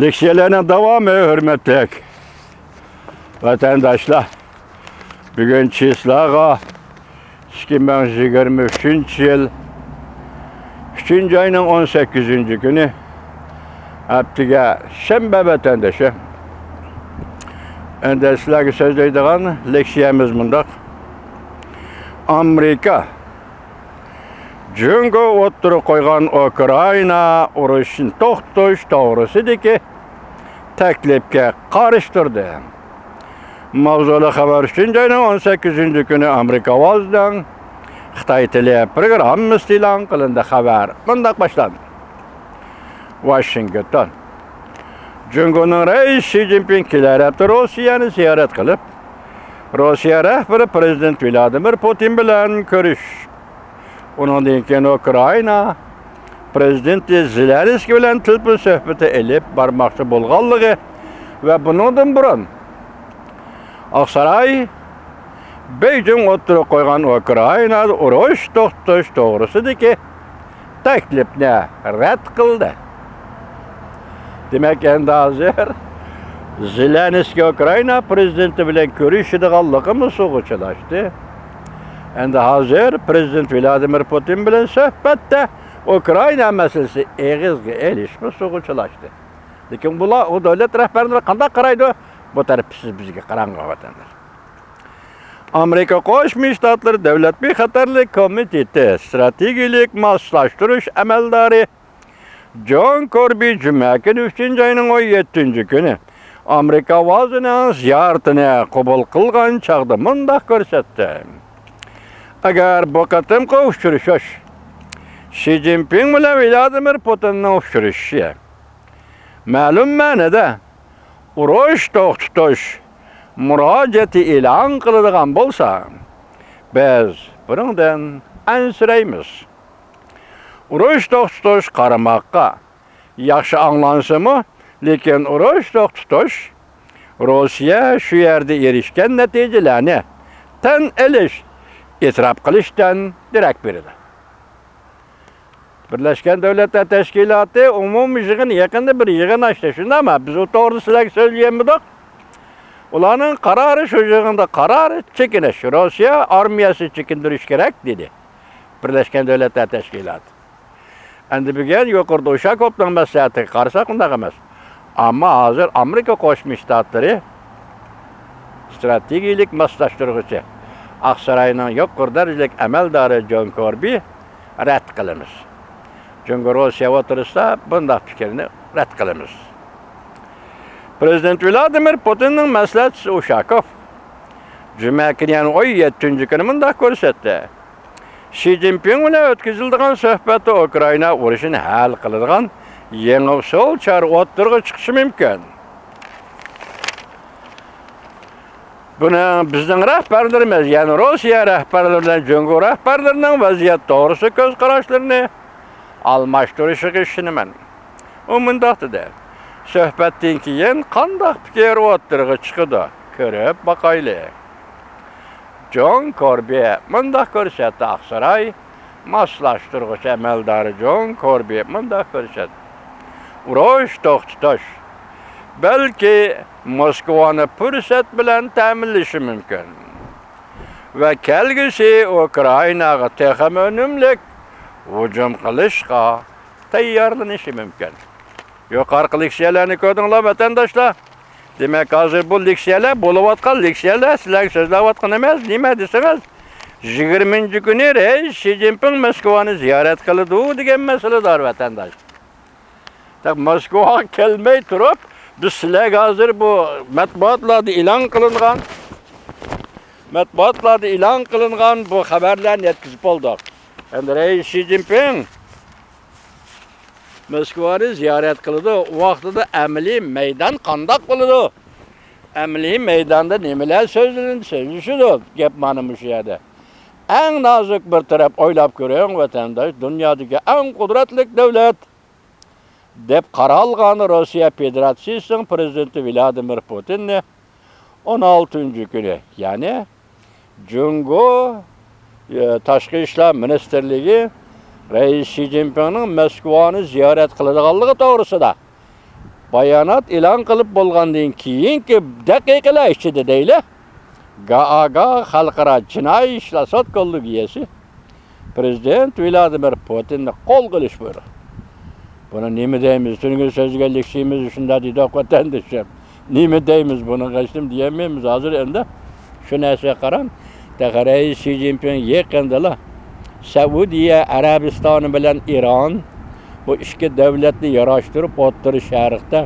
Leksiyalarına devamı hürmetlik vatandaşlar. Bugün Çislağa 2023 yıl 3. ayının 18. günü haftiga şembe vatandaşı. Endi sizlarga so'zlaydigan leksiyamiz mundaq. Amerika Jungo o'tirib qo'ygan Ukraina urushini to'xtatish to'g'risidagi taklifga qarshi turdi. Mavzuli xabar 3. ayning 18. kuni Amerika ovozidan Xitoy tili programmasi e'lon qilindi. Xabar bundaq boshlandi. Washington Jungo'nun reisi Xi Jinping kelar hafta Rossiyani ziyorat qilib, Rossiya rahbari prezident Vladimir Putin bilan ko'rish. Undan keyin Ukraina prezidenti Zelenskiy bilan telefon suhbati elib bormoqchi bo'lganligi va bundan burun Oqsaroy Beijing o'tirib qo'ygan Ukraina urush to'xtatish to'g'risidagi taklifni rad qildi. Demek endi hozir Zelenskiy Ukraina prezidenti bilan ko'rishadiganligimiz so'g'ichalashdi. Endi hozir prezident Vladimir Putin bilan suhbatda Ukraina masalasi egizga elishma so'g'ichalashdi. Lekin bular o davlat rahbarlari qanday qaraydi? Bu tarafsiz bizga qarang'i vatandaş. Amerika Qo'shma Shtatlari Davlat bexatarlik komiteti strategik moslashtirish amaldori John Kirby juma kuni 3. ayning 17. kuni Amerika ovozining ziyoratini qabul qilgan chaqda mundaq ko'rsatdi. Agar bu qatimqi uchrashuv Xi Jinping bilan Vladimir Putinning uchrashishi ma'lum ma'noda urush to'xtatish murojaati e'lon qiladigan bo'lsa, biz bundan ansiraymiz. Urush to'xtatish qaramoqqa yaxshi anglansimi, lekin urush to'xtatish Rossiya shu yerda erishgan natijalarni tan olish, e'tirof qilishdan darak beradi. Birlashgan Davlatlar Tashkiloti umumiy yig'in yaqinda bir yig'in ochdi. Shundami? Biz o to'g'ri sizlarga so'zlaganmidik. Ularning qarori shu yig'inda qarori chekinish, Rossiya armiyasi chekindirish kerak dedi. Birlashgan Davlatlar Tashkiloti. Endi bugun yuqorida o'sha ko'pdan maslahatiga qarasak unday emas. Ammo hozir Amerika Qo'shma Shtatlari strategik moslashtiruvchi Oqsaroyning yuqori darajalik amaldori John Kirby rad qilamiz. Chunki Rossiya o'tirsa bunday fikrni rad qilamiz. Prezident Vladimir Putinning maslahatchisi Ushakov juma kuni 17. kuni bunday ko'rsatdi. Xi Jinping bilan o'tkazilgan suhbatda Ukraina urushini hal qiladigan yangi usul o'tirg'i chiqishi mumkin. Buni bizning rahbarlarimiz, ya'ni Rossiya rahbarlari bilan Jungo rahbarlarining vaziyat to'g'risida ko'z qarashlarini almashtirishiga ishonaman. U mundaq dedi. Suhbatdan keyin qanday fikr o'tirg'i chiqadi, ko'rib boqaylik. John Kirby mundaq ko'rsatdi. Oqsaroy moslashtiruvchi amaldori John Kirby mundaq ko'rsatdi. Urush to'xtatish balki Moskvani fursat bilan ta'minlashi mumkin va kelgusi Ukrainaga texnik unumli hujum qilishga tayyorlanishi mumkin. Yuqorqi leksiyalarni ko'rdinglar vatandoshlar. Demak, hozir bu leksiyalar bo'layotgan leksiyalar sizlarga so'zlayotgan emas, nima desangiz 20. kuni Xi Jinping Moskvani ziyorat qildi degan masalador vatandosh. Moskvaga kelmay turib, biz sizlarga hozir bu matbuotlarda e'lon qilingan bu xabarlarni yetkazib oldik. Endi Xi Jinping Moskvani ziyorat qildi. U vaqtida amaliy maydon qandoq bo'ladi? Amaliy maydonda nimalar so'zlashidi? Gap mana shu yerda. Eng nozik bir taraf o'ylab ko'ring vatandosh, dunyodagi eng qudratli davlat deb qaralgan Rossiya Federatsiyasining prezidenti Vladimir Putinni 16. kuni, ya'ni Jungo Tashqi ishlar ministrligi Reis Xi Jinpingning Moskvani ziyorat qiladiganligi to'g'risida bayonot e'lon qilib bo'lgandan keyingi daqiqalar ichida deyli Gaaga Xalqaro jinoiy ishlar sud kollegiyasi Prezident Vladimir Putinni qo'l qilish buyruq. Buni nima deymiz? Tungi so'zga lekshimiz shunda deydi vatandoshlar. Nima deymiz buni qachdim deymaymiz hozir endi. Shu narsaga qarang. Taqaray Xi Jinping yaqindalar Saudiya Arabistoni bilan Iron bu ikki davlatni yarashtirib o'tirish sharqda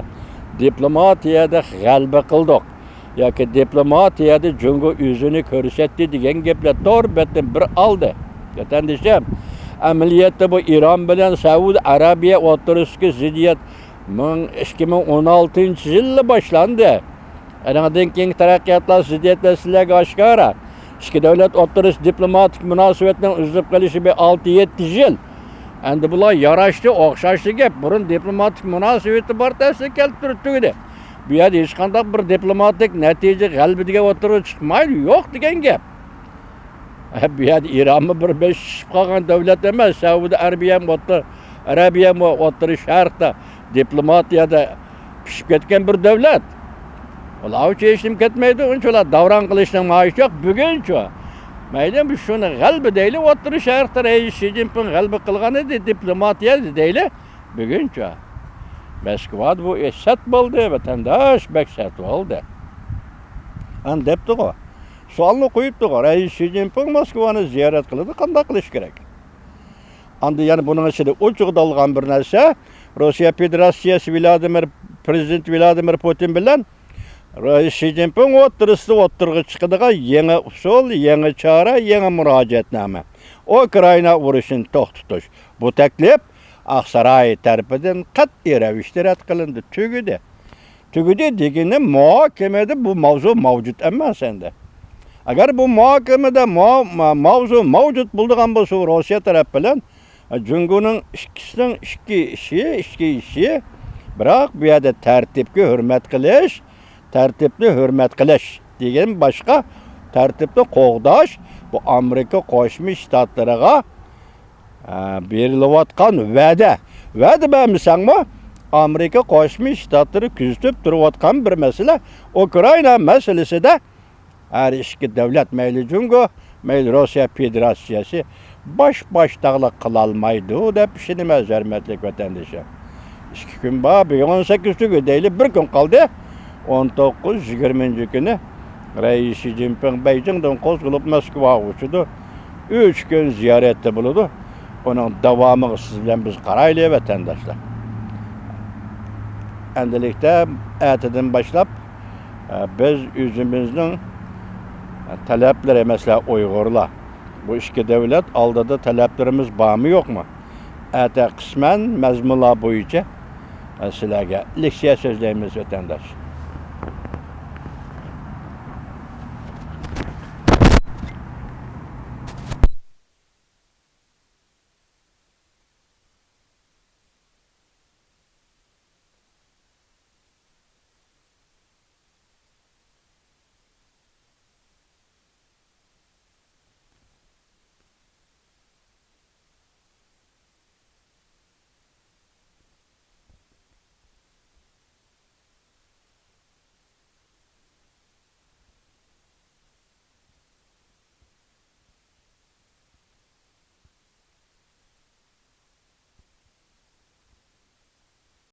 diplomatiyada g'alaba qildik yoki diplomatiyada jungo o'zini ko'rsatdi degan gaplar to'rbatdan bir oldi. Vatandoshlar, amaliyotda bu Iron bilan Saudiya Arabiya o'tirishi ziddiyat 2016-yilda boshlandi. Anadan keyin taraqqiyotlar ziddiyatlar sizlarga oshkora. İki davlat o'tirish diplomatik munosabatning uzilib qolishi 6-7 yil. Endi bular yarashdi, o'xshashdi gap. Burun diplomatik munosabati bortasini kelib turibdi. Bu yerda hech qanday bir diplomatik natija g'albiga o'tirib chiqmaydi, yo'q degan gap. Bu yerda Ironmi bir 5 qolgan davlat emas, Saudiya Arabiya o'tirish sharqda diplomatiyada pishib ketgan bir davlat. Ular uchun hech nima ketmaydi, unchalar davron qilishning maoshi yo'q buguncha. Mayli biz shuni g'alba deyli, o'tirish sharqda Xi Jinping g'alba qilgan edi, diplomatiya deyli buguncha. Moskvada bu esat bo'ldi, vatandosh baksat bo'ldi. An debdi-ku. Savolni qo'yibdi-ku, Xi Jinping Moskvani ziyorat qiladi, qanday qilish kerak? Endi yana buning ichida o'chiqdalgan bir narsa, Rossiya Federatsiyasi Prezident Vladimir Putin bilan Xi Jinping o'tirg'i chiqadigan yangi usul, yangi chora, yangi murojaatnoma. Ukraina urushini to'xtatish. Bu taklif Aqsaray tarafidan qat'iy ravishda rad qilindi. Tugudi degani muhokamada bu mavzu mavjud emas endi. Agar bu muhokamada mavzu mavjud bo'lgan bo'lsa, Rossiya taraf bilan Jungoning ikki ishi, biroq bu yerda tartibga hurmat qilish degan boshqa tartibni qo'g'dash bu Amerika Qo'shma Shtatlariga berilayotgan va'da bermasangmi Amerika Qo'shma Shtatlari kuzatib turayotgan bir masala Ukraina masalasida har ikki davlat mayli Jungo mayli Rossiya Federatsiyasi bosh-boshdoqlik qila olmaydi deb ishonamiz hurmatli vatandoshlar. 2 kun bor, 18 kun deyli, 1 kun qoldi. 19-20 kuni Xi Jinping Beijingdan qo'zg'alib Moskvaga uchdi. 3 kun ziyoratda bo'ladi. Uning davomiga siz bilan biz qaraylik vatandoshlar. Endilikda ertadan boshlab biz o'zimizning talablar emaslar Uyg'urlar. Bu ikki davlat oldida talablarimiz bormi yo'qmi? Erta qisman mazmunlar bo'yicha sizlarga leksiya so'zlaymiz vatandosh.